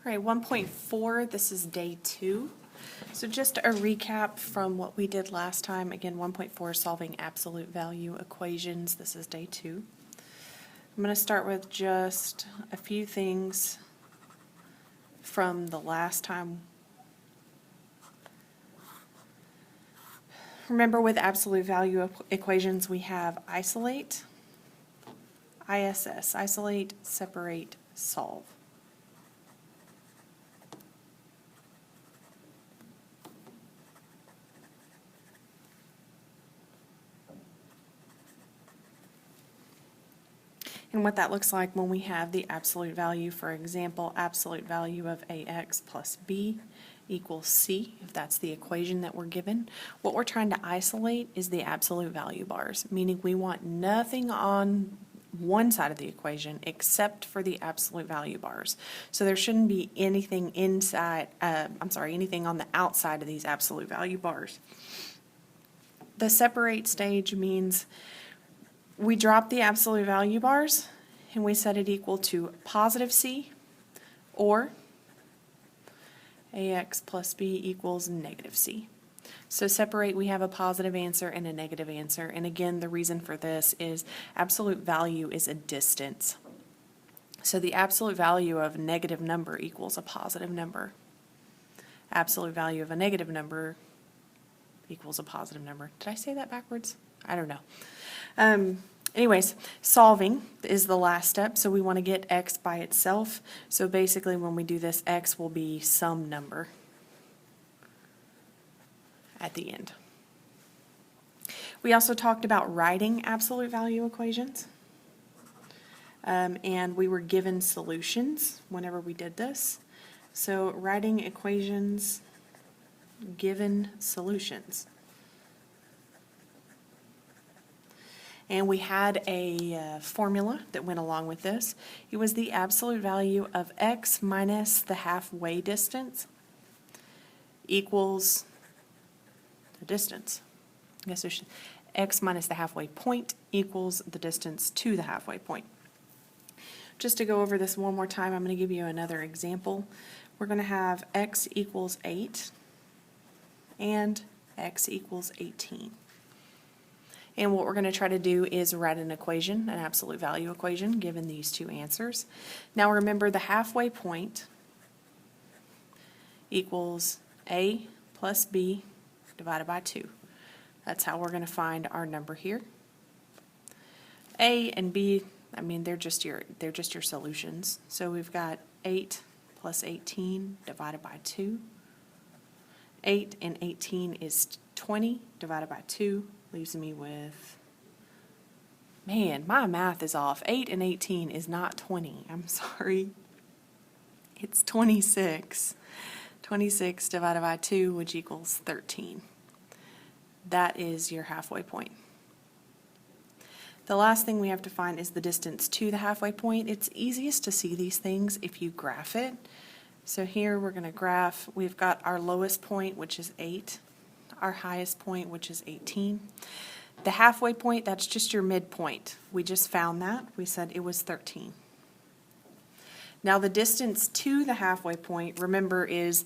All right, 1.4, this is day 2. So just a recap from what we did last time. Again, 1.4 is solving absolute value equations. This is day 2. I'm going to start with just a few things from the last time. Remember, with absolute value equations, we have isolate, ISS, isolate, separate, solve. And what that looks like when we have the absolute value, for example, absolute value of ax plus b equals c, if that's the equation that we're given. What we're trying to isolate is the absolute value bars, meaning we want nothing on one side of the equation except for the absolute value bars. So there shouldn't be anything inside, anything on the outside of these absolute value bars. The separate stage means we drop the absolute value bars and we set it equal to positive c or ax plus b equals negative c. So separate, we have a positive answer and a negative answer. And again, the reason for this is absolute value is a distance. So the absolute value of a negative number equals a positive number. Absolute value of a negative number equals a positive number. Did I say that backwards? I don't know. Anyways, solving is the last step, so we want to get x by itself. So basically when we do this, x will be some number at the end. We also talked about writing absolute value equations, and we were given solutions whenever we did this. So writing equations, given solutions. And we had a formula that went along with this. It was the absolute value of x minus the halfway distance equals the distance. I guess there's x minus the halfway point equals the distance to the halfway point. Just to go over this one more time, I'm going to give you another example. We're going to have x equals 8 and x equals 18. And what we're going to try to do is write an equation, an absolute value equation, given these two answers. Now remember, the halfway point equals a plus b divided by 2. That's how we're going to find our number here. A and b, I mean, they're just your solutions. So we've got 8 plus 18 divided by 2. 8 and 18 is 20 divided by 2. Leaves me with, man, my math is off. 8 and 18 is not 20. I'm sorry. It's 26. 26 divided by 2, which equals 13. That is your halfway point. The last thing we have to find is the distance to the halfway point. It's easiest to see these things if you graph it. So here we're going to graph, we've got our lowest point, which is 8. Our highest point, which is 18. The halfway point, that's just your midpoint. We just found that. We said it was 13. Now the distance to the halfway point, remember, is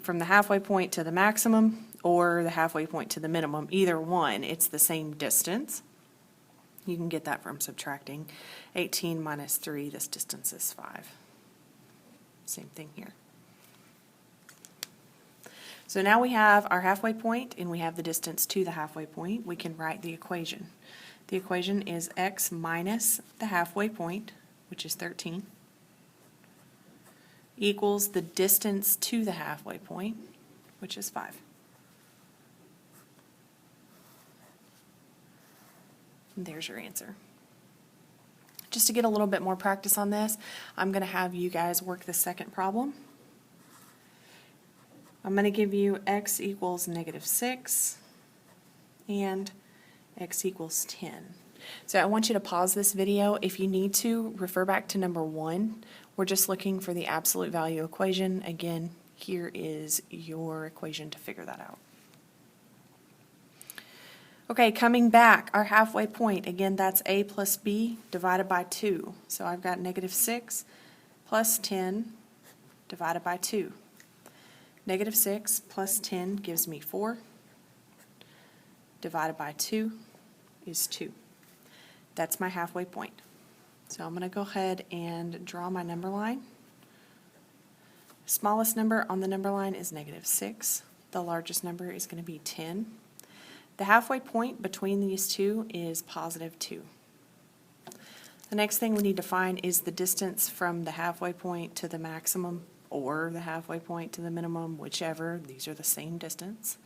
from the halfway point to the maximum or the halfway point to the minimum. Either one, it's the same distance. You can get that from subtracting 18 minus 3. This distance is 5. Same thing here. So now we have our halfway point and we have the distance to the halfway point. We can write the equation. The equation is x minus the halfway point, which is 13, equals the distance to the halfway point, which is 5. And there's your answer. Just to get a little bit more practice on this, I'm going to have you guys work the second problem. I'm going to give you x equals negative 6 and x equals 10. So I want you to pause this video. If you need to, refer back to number 1. We're just looking for the absolute value equation. Again, here is your equation to figure that out. Okay, coming back, our halfway point, again, that's a plus b divided by 2. So I've got negative 6 plus 10 divided by 2. Negative 6 plus 10 gives me 4, divided by 2 is 2. That's my halfway point. So I'm going to go ahead and draw my number line. Smallest number on the number line is negative 6. The largest number is going to be 10. The halfway point between these two is positive 2. The next thing we need to find is the distance from the halfway point to the maximum, or the halfway point to the minimum, whichever. These are the same distance.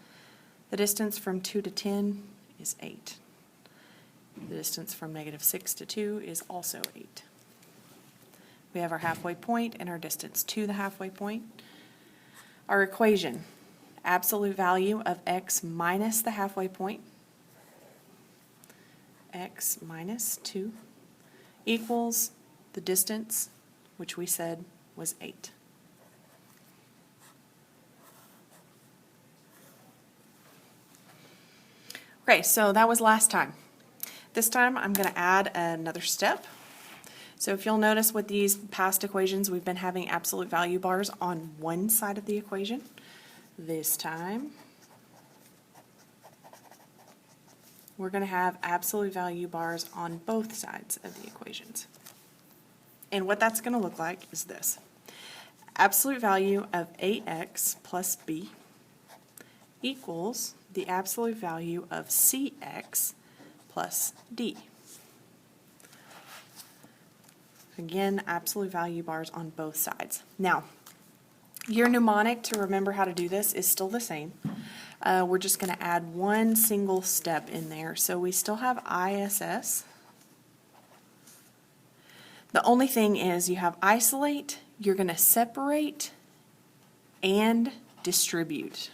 The distance from 2 to 10 is 8. The distance from negative 6 to 2 is also 8. We have our halfway point and our distance to the halfway point. Our equation, absolute value of x minus the halfway point, x minus 2, equals the distance, which we said was 8. Okay, so that was last time. This time I'm going to add another step. So if you'll notice with these past equations, we've been having absolute value bars on one side of the equation. This time, we're going to have absolute value bars on both sides of the equations. And what that's going to look like is this. Absolute value of ax plus b equals the absolute value of cx plus d. Again, absolute value bars on both sides. Now, your mnemonic to remember how to do this is still the same. We're just going to add one single step in there. So we still have ISS. The only thing is you have isolate, you're going to separate, and distribute.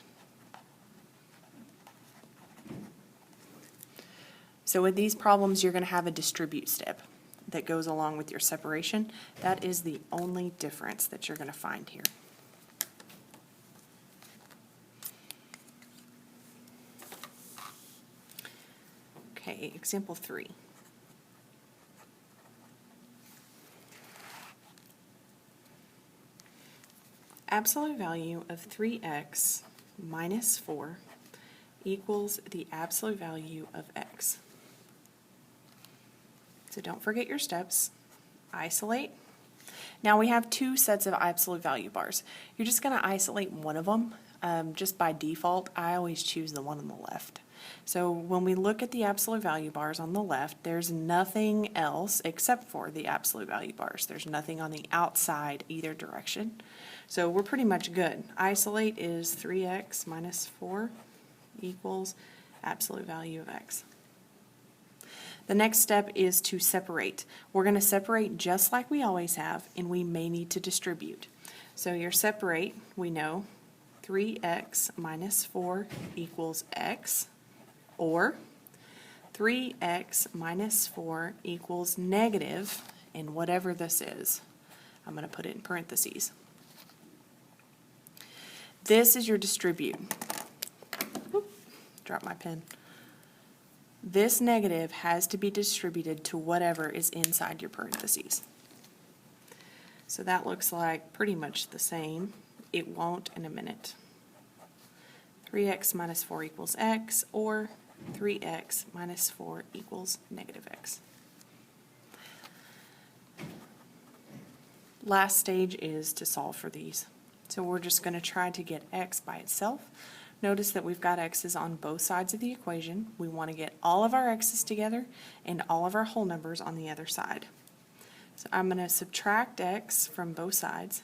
So with these problems, you're going to have a distribute step that goes along with your separation. That is the only difference that you're going to find here. Okay, example 3. Absolute value of 3x minus 4 equals the absolute value of x. So don't forget your steps. Isolate. Now we have two sets of absolute value bars. You're just going to isolate one of them. Just by default, I always choose the one on the left. So when we look at the absolute value bars on the left, there's nothing else except for the absolute value bars. There's nothing on the outside either direction. So we're pretty much good. Isolate is 3x minus 4 equals absolute value of x. The next step is to separate. We're going to separate just like we always have, and we may need to distribute. So your separate, we know 3x minus 4 equals x, or 3x minus 4 equals negative, and whatever this is, I'm going to put it in parentheses. This is your distribute. Whoop, drop my pen. This negative has to be distributed to whatever is inside your parentheses. So that looks like pretty much the same. It won't in a minute. 3x minus 4 equals x, or 3x minus 4 equals negative x. Last stage is to solve for these. So we're just going to try to get x by itself. Notice that we've got x's on both sides of the equation. We want to get all of our x's together and all of our whole numbers on the other side. So I'm going to subtract x from both sides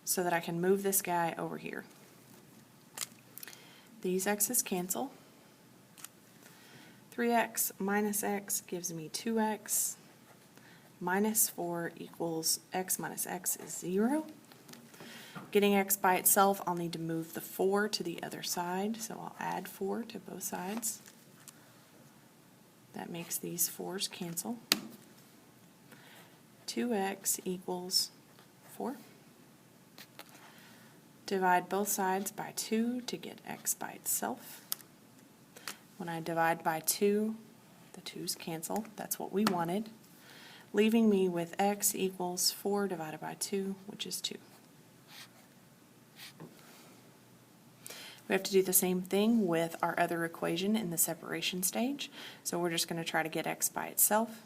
so that I can move this guy over here. These x's cancel. 3x minus x gives me 2x. Minus 4 equals x minus x is 0. Getting x by itself, I'll need to move the 4 to the other side, so I'll add 4 to both sides. That makes these 4's cancel. 2x equals 4. Divide both sides by 2 to get x by itself. When I divide by 2, the 2's cancel. That's what we wanted. Leaving me with x equals 4 divided by 2, which is 2. We have to do the same thing with our other equation in the separation stage. So we're just going to try to get x by itself.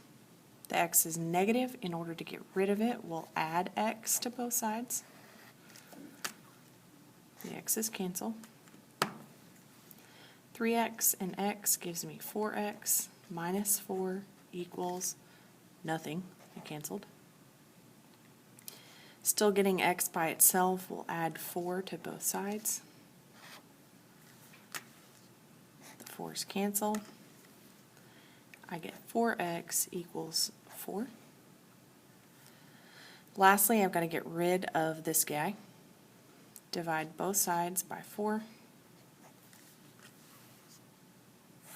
The x is negative. In order to get rid of it, we'll add x to both sides. The x's cancel. 3x and x gives me 4x minus 4 equals nothing. It canceled. Still getting x by itself, we'll add 4 to both sides. The 4's cancel. I get 4x equals 4. Lastly, I've got to get rid of this guy. Divide both sides by 4.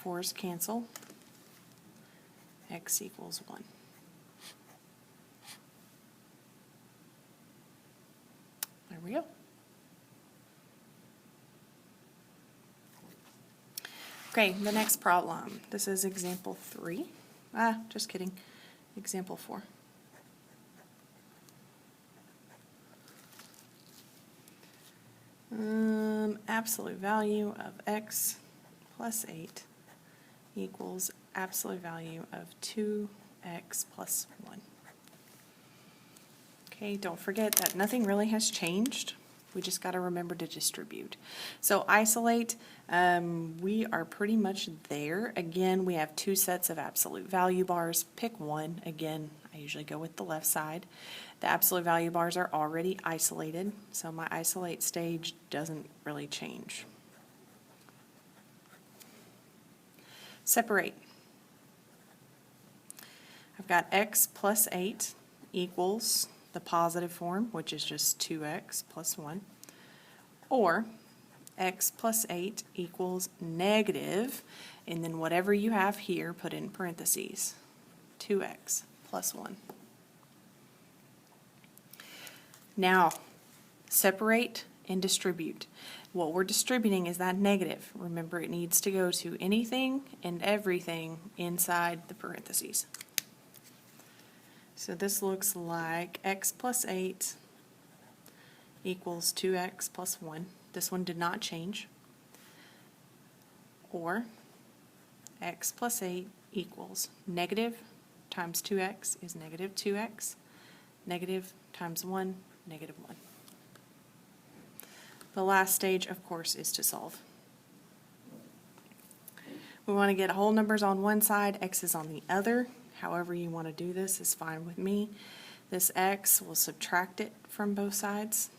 4's cancel. X equals 1. There we go. Okay, the next problem. This is example 3. Just kidding. Example 4. Absolute value of x plus 8 equals absolute value of 2x plus 1. Okay, don't forget that nothing really has changed. We just got to remember to distribute. So isolate, we are pretty much there. Again, we have 2 sets of absolute value bars. Pick one. Again, I usually go with the left side. The absolute value bars are already isolated, so my isolate stage doesn't really change. Separate. I've got x plus 8 equals the positive form, which is just 2x plus 1, or x plus 8 equals negative, and then whatever you have here, put in parentheses, 2x plus 1. Now, separate and distribute. What we're distributing is that negative. Remember, it needs to go to anything and everything inside the parentheses. So this looks like x plus 8 equals 2x plus 1. This one did not change. Or x plus 8 equals negative times 2x is negative 2x. Negative times 1, negative 1. The last stage, of course, is to solve. We want to get whole numbers on one side, x's on the other. However you want to do this is fine with me. This x, we'll subtract it from both sides.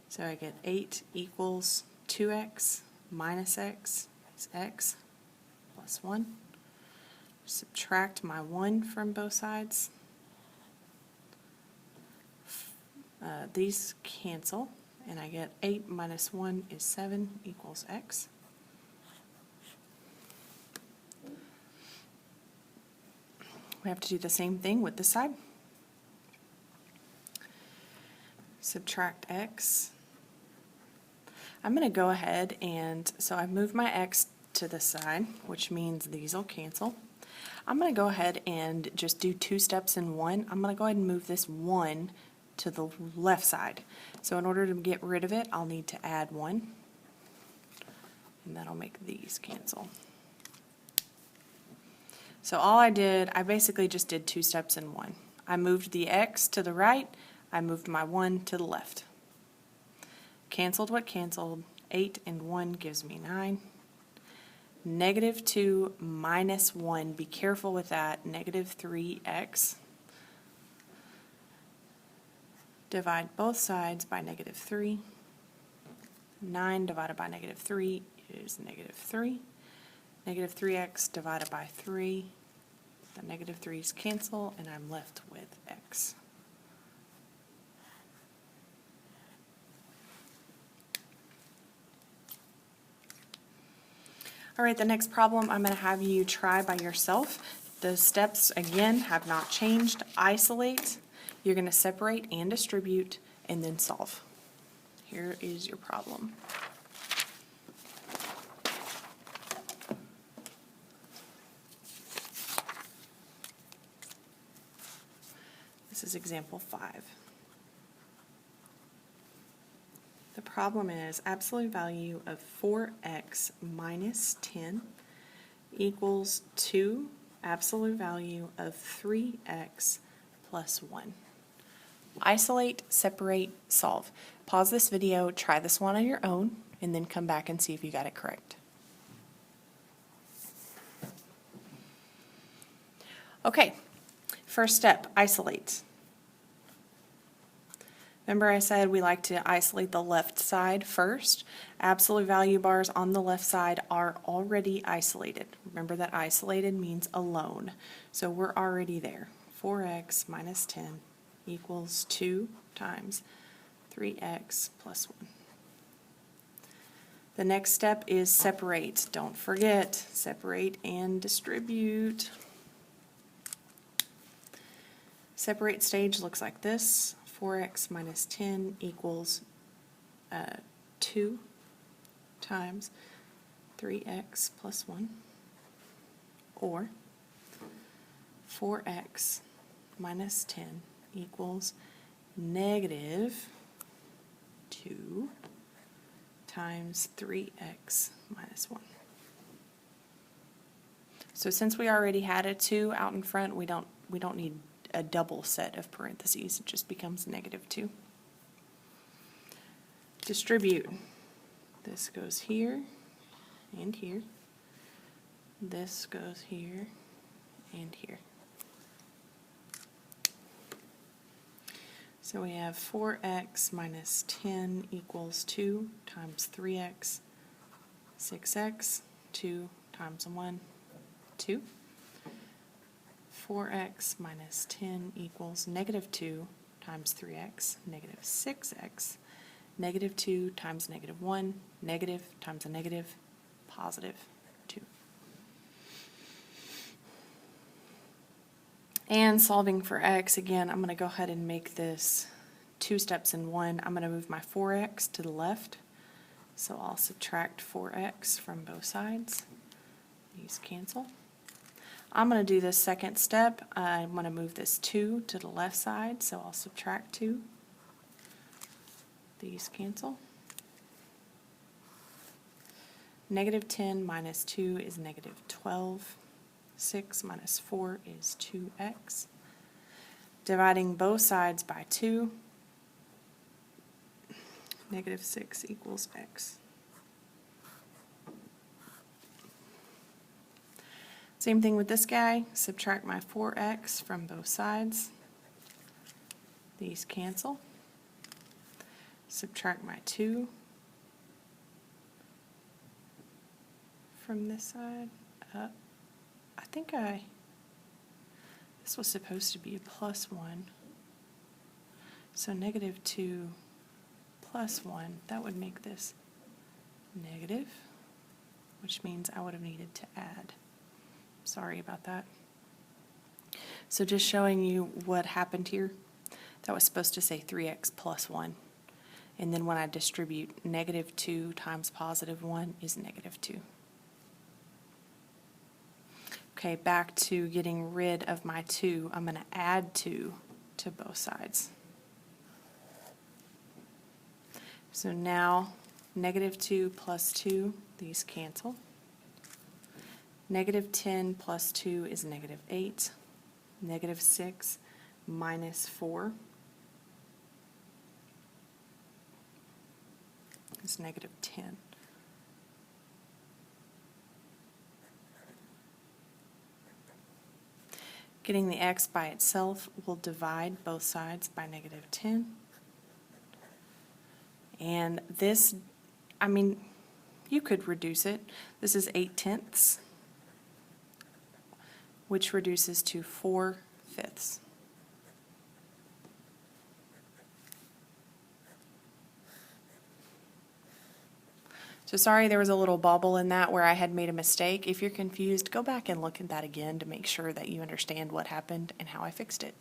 So I get 8 equals 2x minus x is x plus 1. Subtract my 1 from both sides. These cancel, and I get 8 minus 1 is 7 equals x. We have to do the same thing with this side. Subtract x. I'm going to go ahead and, so I've moved my x to the side, which means these will cancel. I'm going to go ahead and just do 2 steps in one. I'm going to go ahead and move this 1 to the left side. So in order to get rid of it, I'll need to add 1. And that'll make these cancel. So all I did, I basically just did 2 steps in one. I moved the x to the right, I moved my 1 to the left. Canceled what canceled, 8 and 1 gives me 9. Negative 2 minus 1, be careful with that, negative 3x. Divide both sides by negative 3. 9 divided by negative 3 is negative 3. Negative 3x divided by 3. The negative 3's cancel, and I'm left with x. All right, the next problem I'm going to have you try by yourself. The steps, again, have not changed. Isolate. You're going to separate and distribute, and then solve. Here is your problem. This is example 5. The problem is absolute value of 4x minus 10 equals 2 absolute value of 3x plus 1. Isolate, separate, solve. Pause this video, try this one on your own, and then come back and see if you got it correct. Okay, first step, isolate. Remember I said we like to isolate the left side first. Absolute value bars on the left side are already isolated. Remember that isolated means alone. So we're already there. 4x minus 10 equals 2 times 3x plus 1. The next step is separate. Don't forget, separate and distribute. Separate stage looks like this. 4x minus 10 equals 2 times 3x plus 1, or 4x minus 10 equals negative 2 times 3x minus 1. So since we already had a 2 out in front, we don't need a double set of parentheses. It just becomes negative 2. Distribute. This goes here and here. This goes here and here. So we have 4x minus 10 equals 2 times 3x, 6x, 2 times 1, 2. 4x minus 10 equals negative 2 times 3x, negative 6x, negative 2 times negative 1, negative times a negative, positive 2. And solving for x, again, I'm going to go ahead and make this 2 steps in one. I'm going to move my 4x to the left, so I'll subtract 4x from both sides. These cancel. I'm going to do this second step. I'm going to move this 2 to the left side, so I'll subtract 2. These cancel. Negative 10 minus 2 is negative 12. 6 minus 4 is 2x. Dividing both sides by 2, negative 6 equals x. Same thing with this guy. Subtract my 4x from both sides. These cancel. Subtract my 2 from this side. I think this was supposed to be a plus 1. So negative 2 plus 1, that would make this negative, which means I would have needed to add. Sorry about that. So just showing you what happened here. That was supposed to say 3x plus 1. And then when I distribute, negative 2 times positive 1 is negative 2. Okay, back to getting rid of my 2. I'm going to add 2 to both sides. So now, negative 2 plus 2, these cancel. Negative 10 plus 2 is negative 8. Negative 6 minus 4 is negative 10. Getting the x by itself will divide both sides by negative 10. And this, I mean, you could reduce it. This is 8/10, which reduces to 4/5. So sorry there was a little bobble in that where I had made a mistake. If you're confused, go back and look at that again to make sure that you understand what happened and how I fixed it.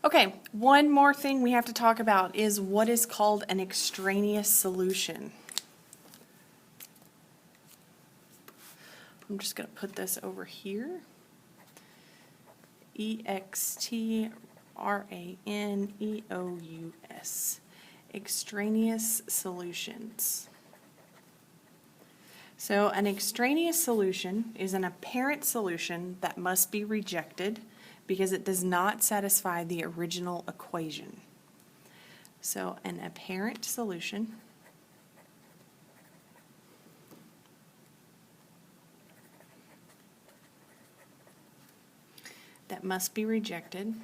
Okay, one more thing we have to talk about is what is called an extraneous solution. I'm just going to put this over here. EXT Raneous. Extraneous solutions. So an extraneous solution is an apparent solution that must be rejected because it does not satisfy the original equation. So an apparent solution that must be rejected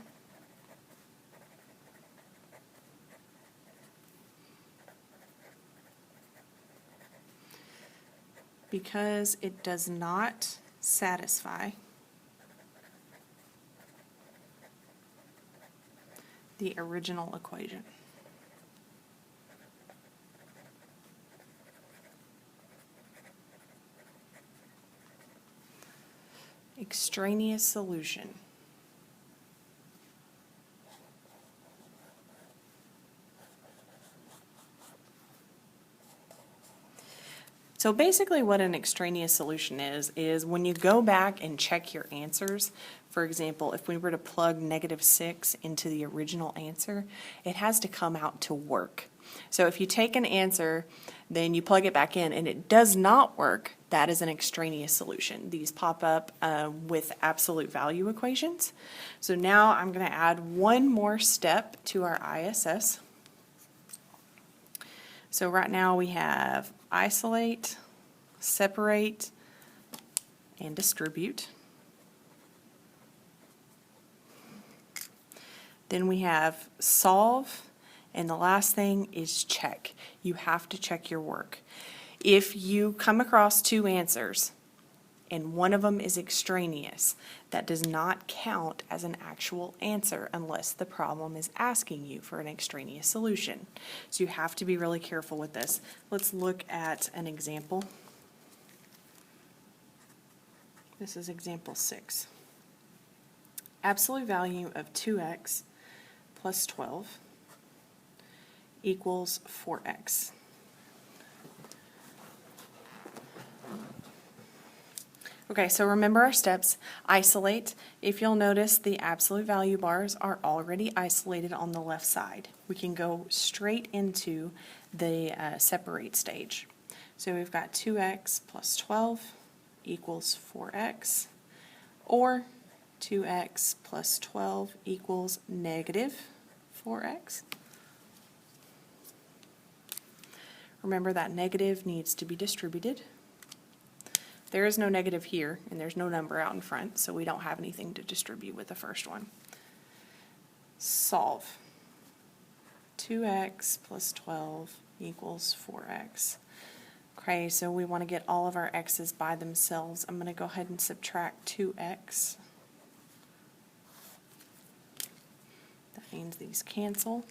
because it does not satisfy the original equation. Extraneous solution. So basically what an extraneous solution is when you go back and check your answers, for example, if we were to plug -6 into the original answer, it has to come out to work. So if you take an answer, then you plug it back in and it does not work, that is an extraneous solution. These pop up with absolute value equations. So now I'm going to add one more step to our ISS. So right now we have isolate, separate, and distribute. Then we have solve, and the last thing is check. You have to check your work. If you come across two answers and one of them is extraneous, that does not count as an actual answer unless the problem is asking you for an extraneous solution. So you have to be really careful with this. Let's look at an example. This is example 6. Absolute value of 2x plus 12 equals 4x. Okay, so remember our steps. Isolate. If you'll notice, the absolute value bars are already isolated on the left side. We can go straight into the separate stage. So we've got 2x plus 12 equals 4x, or 2x plus 12 equals negative 4x. Remember that negative needs to be distributed. There is no negative here, and there's no number out in front, so we don't have anything to distribute with the first one. Solve. 2x plus 12 equals 4x. Okay, so we want to get all of our x's by themselves. I'm going to go ahead and subtract 2x. That means these cancel.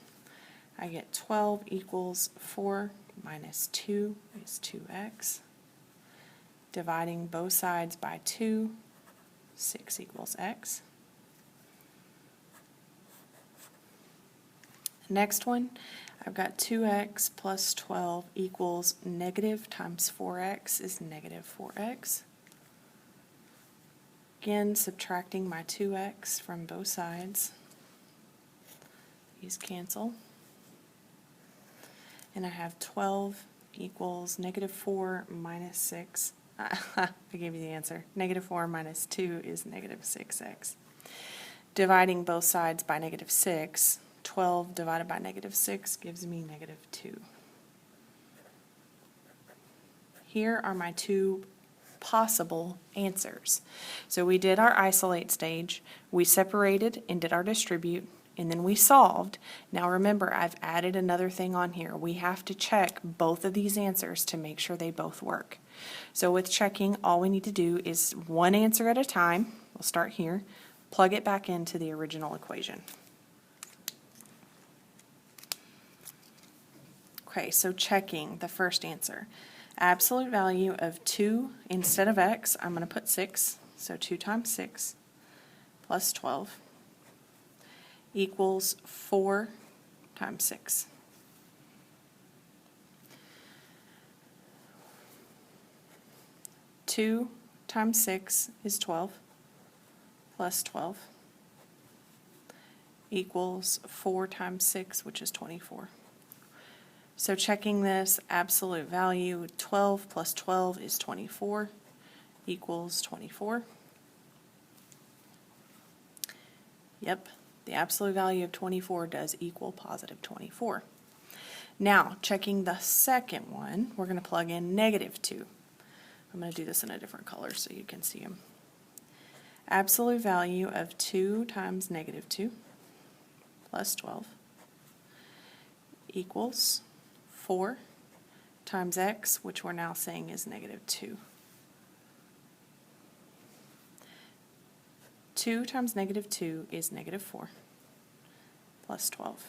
I get 12 equals 4 minus 2 is 2x. Dividing both sides by 2, 6 equals x. Next one, I've got 2x plus 12 equals negative times 4x is negative 4x. Again, subtracting my 2x from both sides. These cancel. And I have 12 equals negative 4 minus 6. I gave you the answer. Negative 4 minus 2 is negative 6x. Dividing both sides by negative 6, 12 divided by negative 6 gives me negative 2. Here are my two possible answers. So we did our isolate stage, we separated and did our distribute, and then we solved. Now remember, I've added another thing on here. We have to check both of these answers to make sure they both work. So with checking, all we need to do is one answer at a time. We'll start here. Plug it back into the original equation. Okay, so checking the first answer. Absolute value of 2 instead of x, I'm going to put 6. So 2 times 6 plus 12 equals 4 times 6. Two times 6 is 12 plus 12 equals 4 times 6, which is 24. So checking this, absolute value, 12 plus 12 is 24, equals 24. Yep, the absolute value of 24 does equal positive 24. Now, checking the second one, we're going to plug in negative 2. I'm going to do this in a different color so you can see them. Absolute value of 2 times negative 2 plus 12 equals 4 times x, which we're now saying is negative 2. 2 times negative 2 is negative 4 plus 12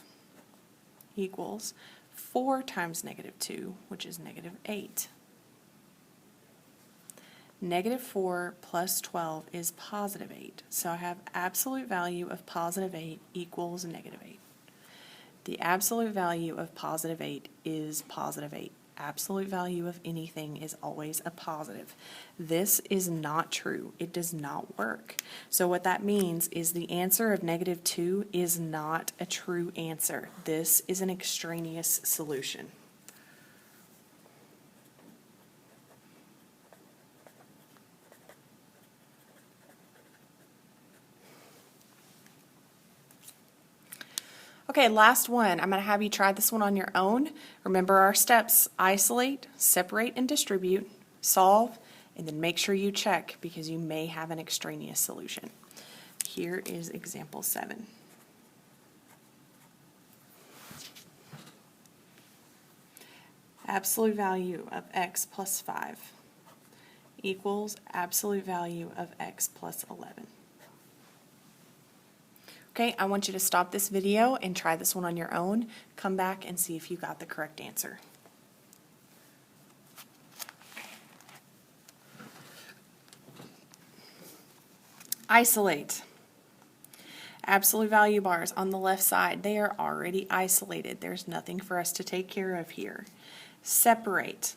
equals 4 times negative 2, which is negative 8. Negative 4 plus 12 is positive 8. So I have absolute value of positive 8 equals negative 8. The absolute value of positive 8 is positive 8. Absolute value of anything is always a positive. This is not true. It does not work. So what that means is the answer of negative 2 is not a true answer. This is an extraneous solution. Okay, last one. I'm going to have you try this one on your own. Remember our steps: isolate, separate, and distribute, solve, and then make sure you check because you may have an extraneous solution. Here is example 7. Absolute value of x plus 5 equals absolute value of x plus 11. Okay, I want you to stop this video and try this one on your own. Come back and see if you got the correct answer. Isolate. Absolute value bars on the left side, they are already isolated. There's nothing for us to take care of here. Separate.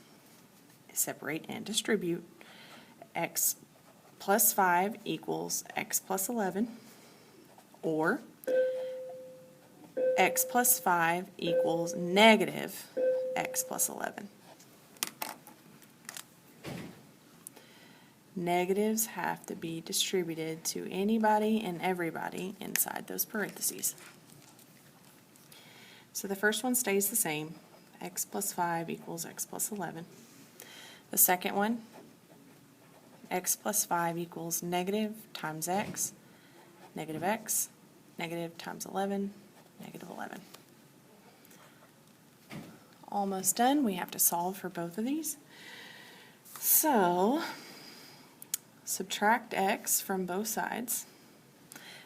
Separate and distribute. X plus 5 equals x plus 11. Or x plus 5 equals negative x plus 11. Negatives have to be distributed to anybody and everybody inside those parentheses. So the first one stays the same. X plus 5 equals x plus 11. The second one, x plus 5 equals negative times x, negative x, negative times 11, negative 11. Almost done. We have to solve for both of these. So, subtract x from both sides.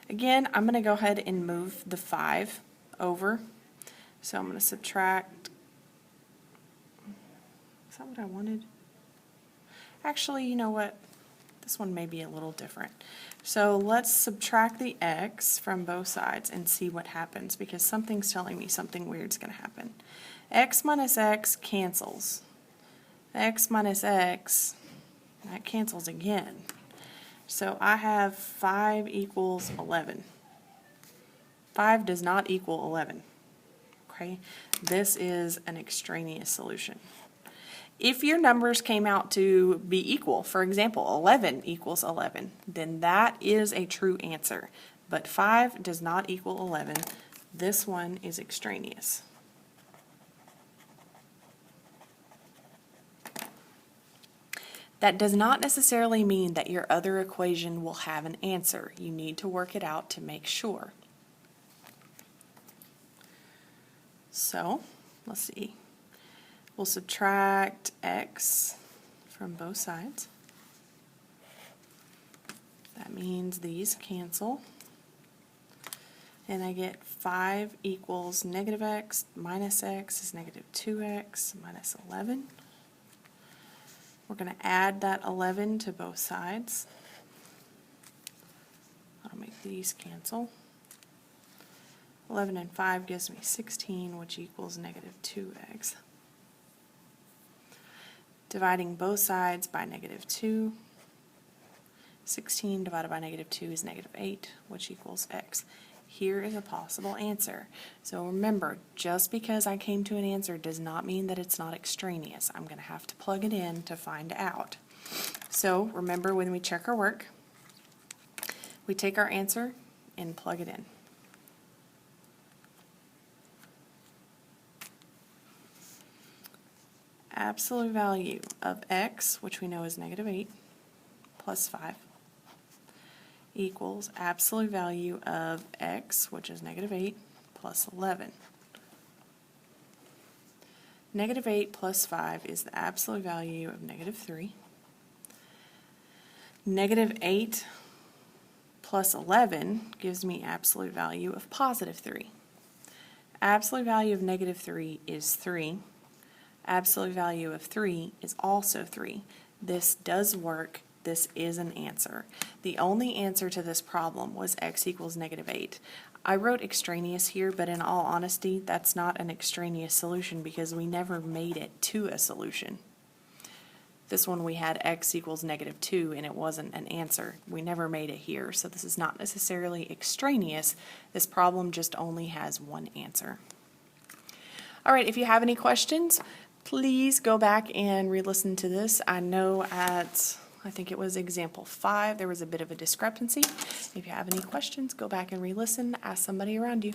Again, I'm going to go ahead and move the 5 over. So I'm going to subtract, is that what I wanted? Actually, you know what? This one may be a little different. So let's subtract the x from both sides and see what happens, because something's telling me something weird's going to happen. X minus x cancels. X minus x, that cancels again. So I have 5 equals 11. 5 does not equal 11. Okay? This is an extraneous solution. If your numbers came out to be equal, for example, 11 equals 11, then that is a true answer. But 5 does not equal 11. This one is extraneous. That does not necessarily mean that your other equation will have an answer. You need to work it out to make sure. So, let's see. We'll subtract x from both sides. That means these cancel. And I get 5 equals negative x minus x is negative 2x minus 11. We're going to add that 11 to both sides. I'll make these cancel. 11 and 5 gives me 16, which equals negative 2x. Dividing both sides by negative 2. 16 divided by negative 2 is negative 8, which equals x. Here is a possible answer. So remember, just because I came to an answer does not mean that it's not extraneous. I'm going to have to plug it in to find out. So remember, when we check our work, we take our answer and plug it in. Absolute value of x, which we know is -8, plus 5, equals absolute value of x, which is -8, plus 11. -8 plus 5 is the absolute value of -3. -8 plus 11 gives me absolute value of +3. Absolute value of -3 is 3. Absolute value of 3 is also 3. This does work. This is an answer. The only answer to this problem was x equals -8. I wrote extraneous here, but in all honesty, that's not an extraneous solution because we never made it to a solution. This one we had x equals -2 and it wasn't an answer. We never made it here, so this is not necessarily extraneous. This problem just only has one answer. All right, if you have any questions, please go back and re-listen to this. I know I think it was example 5, there was a bit of a discrepancy. If you have any questions, go back and re-listen, ask somebody around you.